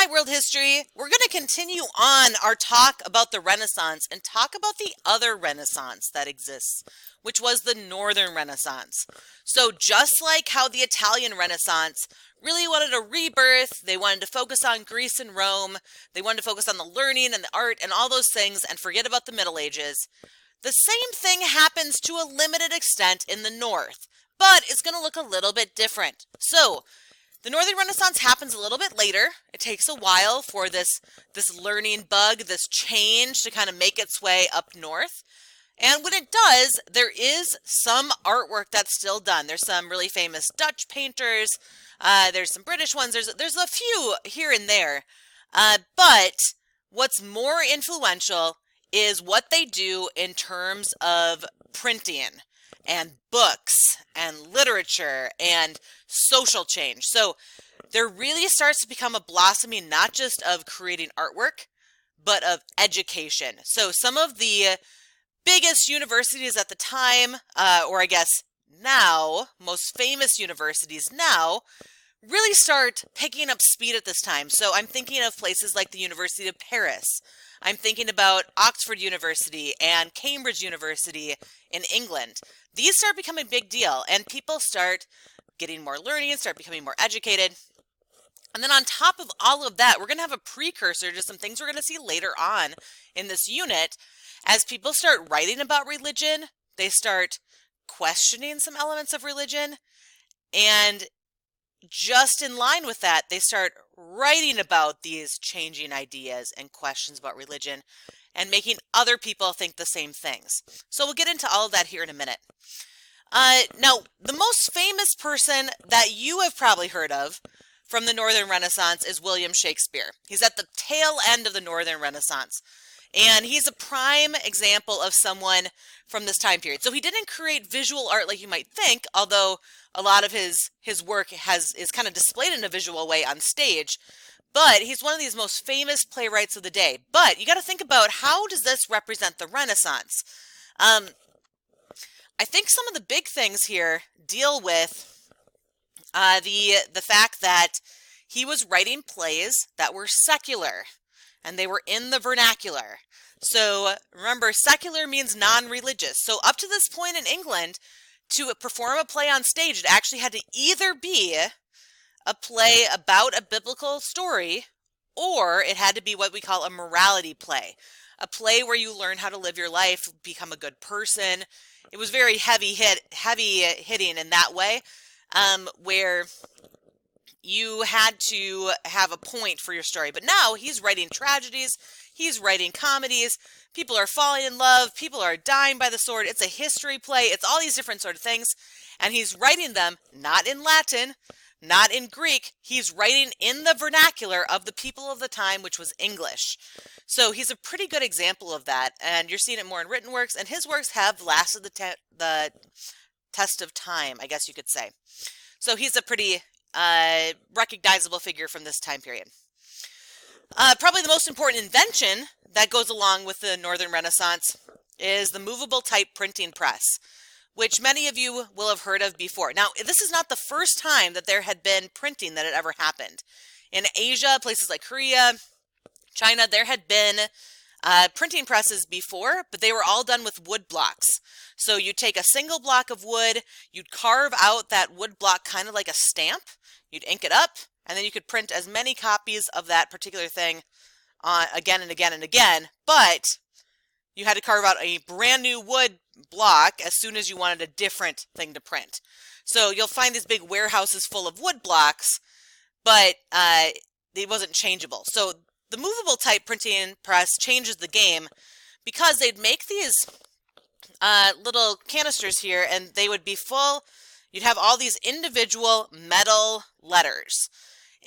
Hi, World History. We're going to continue on our talk about the Renaissance and talk about the other Renaissance that exists, which was the Northern Renaissance. So just like how the Italian Renaissance really wanted a rebirth, they wanted to focus on Greece and Rome, they wanted to focus on the learning and the art and all those things and forget about the Middle Ages. The same thing happens to a limited extent in the North, but it's going to look a little bit different. So the Northern Renaissance happens a little bit later. It takes a while for this learning bug, this change to kind of make its way up north. And when it does, there is some artwork that's still done. There's some really famous Dutch painters. There's some British ones. There's a few here and there. But what's more influential is what they do in terms of printing and books and literature and social change. So there really starts to become a blossoming not just of creating artwork, but of education. So some of the biggest universities at the time, or I guess now, most famous universities now, really start picking up speed at this time. So I'm thinking of places like the University of Paris. I'm thinking about Oxford University and Cambridge University in England. These start becoming a big deal, and people start getting more learning, start becoming more educated. And then on top of all of that, we're going to have a precursor to some things we're going to see later on in this unit. As people start writing about religion, they start questioning some elements of religion, and just in line with that, they start writing about these changing ideas and questions about religion and making other people think the same things. So we'll get into all of that here in a minute. Now, the most famous person that you have probably heard of from the Northern Renaissance is William Shakespeare. He's at the tail end of the Northern Renaissance, and he's a prime example of someone from this time period. So he didn't create visual art like you might think, although a lot of his work is kind of displayed in a visual way on stage. But he's one of these most famous playwrights of the day. But you got to think about, how does this represent the Renaissance? I think some of the big things here deal with the fact that he was writing plays that were secular, and they were in the vernacular. So remember, secular means non-religious. So up to this point in England, to perform a play on stage, it actually had to either be a play about a biblical story, or it had to be what we call a morality play. A play where you learn how to live your life, become a good person. It was very heavy hitting in that way, where you had to have a point for your story. But now he's writing tragedies, he's writing comedies, people are falling in love, people are dying by the sword, it's a history play, it's all these different sort of things, and he's writing them not in Latin, not in Greek, he's writing in the vernacular of the people of the time, which was English. So he's a pretty good example of that, and you're seeing it more in written works, and his works have lasted the test of time, I guess you could say. So he's a pretty recognizable figure from this time period. Probably the most important invention that goes along with the Northern Renaissance is the movable type printing press, which many of you will have heard of before. Now, this is not the first time that there had been printing that had ever happened. In Asia, places like Korea, China, there had been printing presses before, but they were all done with wood blocks. So you'd take a single block of wood, you'd carve out that wood block kind of like a stamp, you'd ink it up, and then you could print as many copies of that particular thing again and again and again, but you had to carve out a brand new wood block as soon as you wanted a different thing to print. So you'll find these big warehouses full of wood blocks, but it wasn't changeable. So the movable type printing press changes the game, because they'd make these little canisters here, and they would be full. You'd have all these individual metal letters,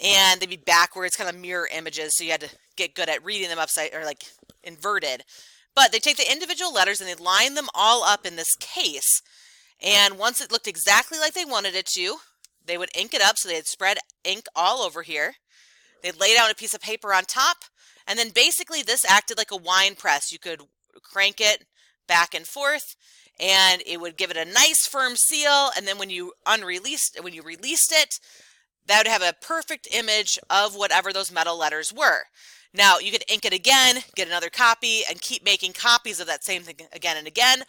and they'd be backwards, kind of mirror images, so you had to get good at reading them upside, or like inverted. But they take the individual letters and they'd line them all up in this case, and once it looked exactly like they wanted it to, they would ink it up. So they'd spread ink all over here. They'd lay down a piece of paper on top, and then basically this acted like a wine press. You could crank it back and forth, and it would give it a nice firm seal, and then when you released it, that would have a perfect image of whatever those metal letters were. Now, you could ink it again, get another copy, and keep making copies of that same thing again and again.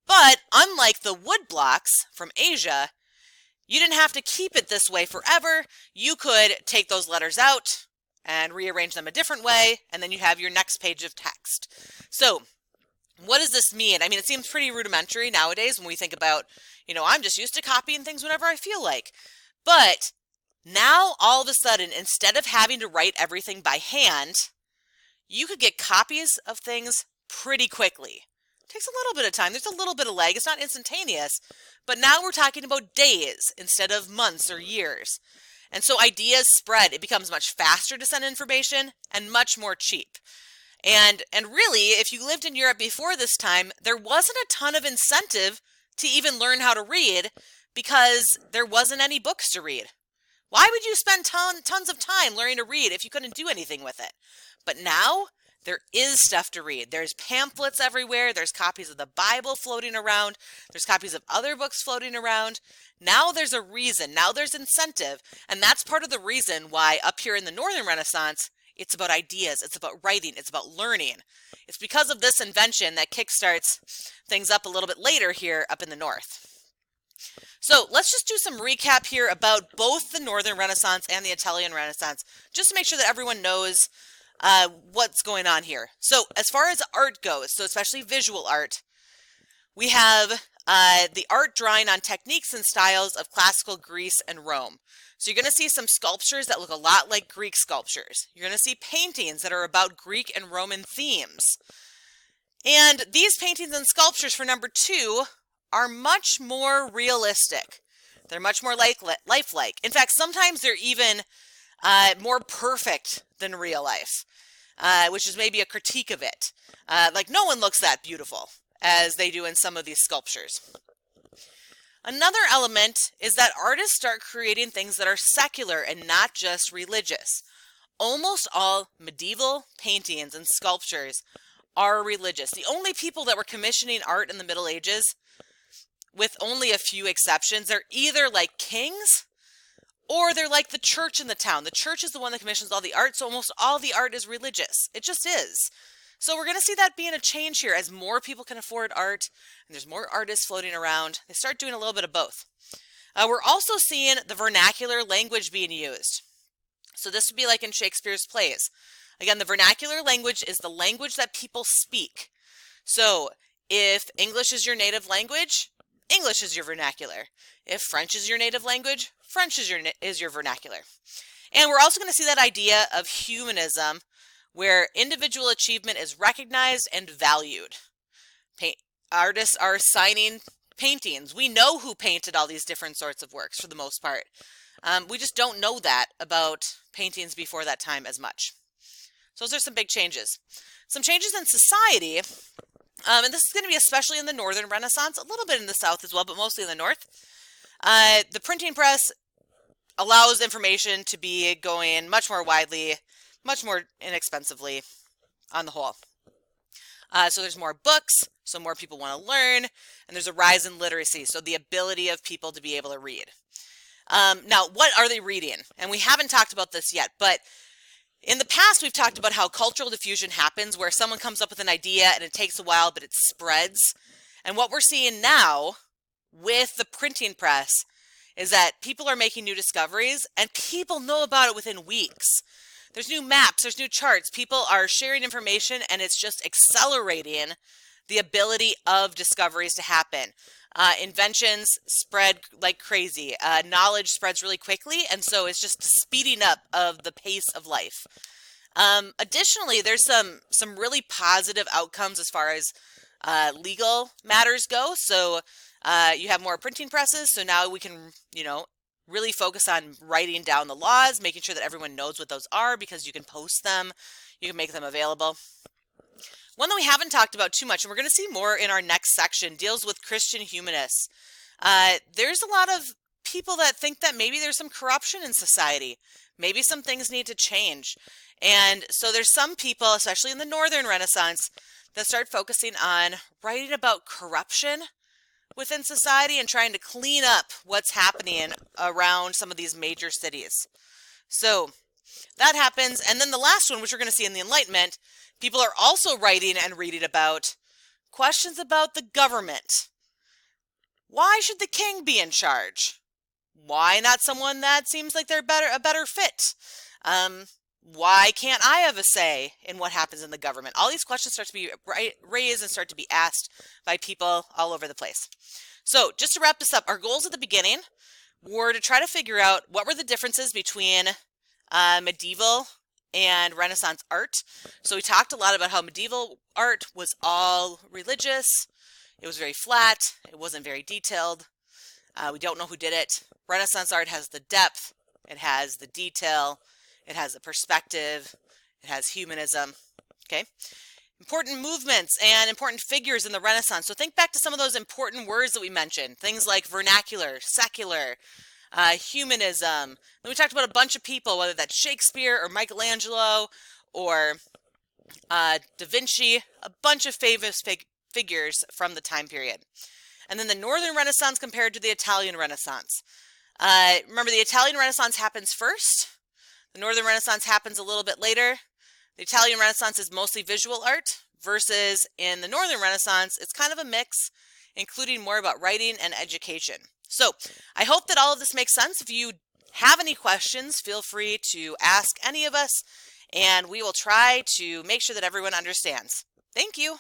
But unlike the wood blocks from Asia, you didn't have to keep it this way forever. You could take those letters out and rearrange them a different way, and then you have your next page of text. So what does this mean? I mean, it seems pretty rudimentary nowadays when we think about, I'm just used to copying things whenever I feel like. But now, all of a sudden, instead of having to write everything by hand, you could get copies of things pretty quickly. It takes a little bit of time. There's a little bit of lag. It's not instantaneous. But now we're talking about days instead of months or years. And so ideas spread. It becomes much faster to send information and much more cheap. And really, if you lived in Europe before this time, there wasn't a ton of incentive to even learn how to read because there wasn't any books to read. Why would you spend tons of time learning to read if you couldn't do anything with it? But now there is stuff to read. There's pamphlets everywhere. There's copies of the Bible floating around. There's copies of other books floating around. Now there's a reason. Now there's incentive. And that's part of the reason why up here in the Northern Renaissance, it's about ideas. It's about writing. It's about learning. It's because of this invention that kickstarts things up a little bit later here up in the North. So let's just do some recap here about both the Northern Renaissance and the Italian Renaissance, just to make sure that everyone knows what's going on here. So as far as art goes, so especially visual art, we have the art drawing on techniques and styles of classical Greece and Rome. So you're going to see some sculptures that look a lot like Greek sculptures. You're going to see paintings that are about Greek and Roman themes. And these paintings and sculptures for number 2 are much more realistic. They're much more lifelike. In fact, sometimes they're even more perfect than real life, which is maybe a critique of it. Like no one looks that beautiful as they do in some of these sculptures. Another element is that artists start creating things that are secular and not just religious. Almost all medieval paintings and sculptures are religious. The only people that were commissioning art in the Middle Ages, with only a few exceptions, they're either like kings or they're like the church in the town. The church is the one that commissions all the art, so almost all the art is religious. It just is. So we're going to see that being a change here as more people can afford art and there's more artists floating around. They start doing a little bit of both. We're also seeing the vernacular language being used. So this would be like in Shakespeare's plays. Again, the vernacular language is the language that people speak. So if English is your native language, English is your vernacular. If French is your native language, French is your vernacular. And we're also going to see that idea of humanism, where individual achievement is recognized and valued. Artists are signing paintings. We know who painted all these different sorts of works for the most part. We just don't know that about paintings before that time as much. So those are some big changes. Some changes in society, and this is going to be especially in the Northern Renaissance, a little bit in the South as well, but mostly in the North. The printing press allows information to be going much more widely, much more inexpensively on the whole. So there's more books, so more people want to learn, and there's a rise in literacy, so the ability of people to be able to read. Now, what are they reading? And we haven't talked about this yet, but in the past, we've talked about how cultural diffusion happens, where someone comes up with an idea and it takes a while, but it spreads. And what we're seeing now with the printing press is that people are making new discoveries and people know about it within weeks. There's new maps, there's new charts, people are sharing information, and it's just accelerating the ability of discoveries to happen. Inventions spread like crazy. Knowledge spreads really quickly, and so it's just speeding up of the pace of life. Additionally, there's some really positive outcomes as far as legal matters go. So you have more printing presses, so now we can, really focus on writing down the laws, making sure that everyone knows what those are because you can post them, you can make them available. One that we haven't talked about too much, and we're going to see more in our next section, deals with Christian humanists. There's a lot of people that think that maybe there's some corruption in society. Maybe some things need to change. And so there's some people, especially in the Northern Renaissance, that start focusing on writing about corruption within society and trying to clean up what's happening around some of these major cities. So that happens. And then the last one, which we're going to see in the Enlightenment, people are also writing and reading about questions about the government. Why should the king be in charge? Why not someone that seems like they're a better fit? Why can't I have a say in what happens in the government? All these questions start to be raised and start to be asked by people all over the place. So just to wrap this up, our goals at the beginning were to try to figure out what were the differences between medieval and Renaissance art. So we talked a lot about how medieval art was all religious. It was very flat. It wasn't very detailed. We don't know who did it. Renaissance art has the depth. It has the detail. It has the perspective. It has humanism. Okay. Important movements and important figures in the Renaissance. So think back to some of those important words that we mentioned. Things like vernacular, secular, humanism. Then we talked about a bunch of people, whether that's Shakespeare or Michelangelo or Da Vinci, a bunch of famous figures from the time period. And then the Northern Renaissance compared to the Italian Renaissance. Remember, the Italian Renaissance happens first. The Northern Renaissance happens a little bit later. The Italian Renaissance is mostly visual art versus in the Northern Renaissance, it's kind of a mix, including more about writing and education. So I hope that all of this makes sense. If you have any questions, feel free to ask any of us, and we will try to make sure that everyone understands. Thank you.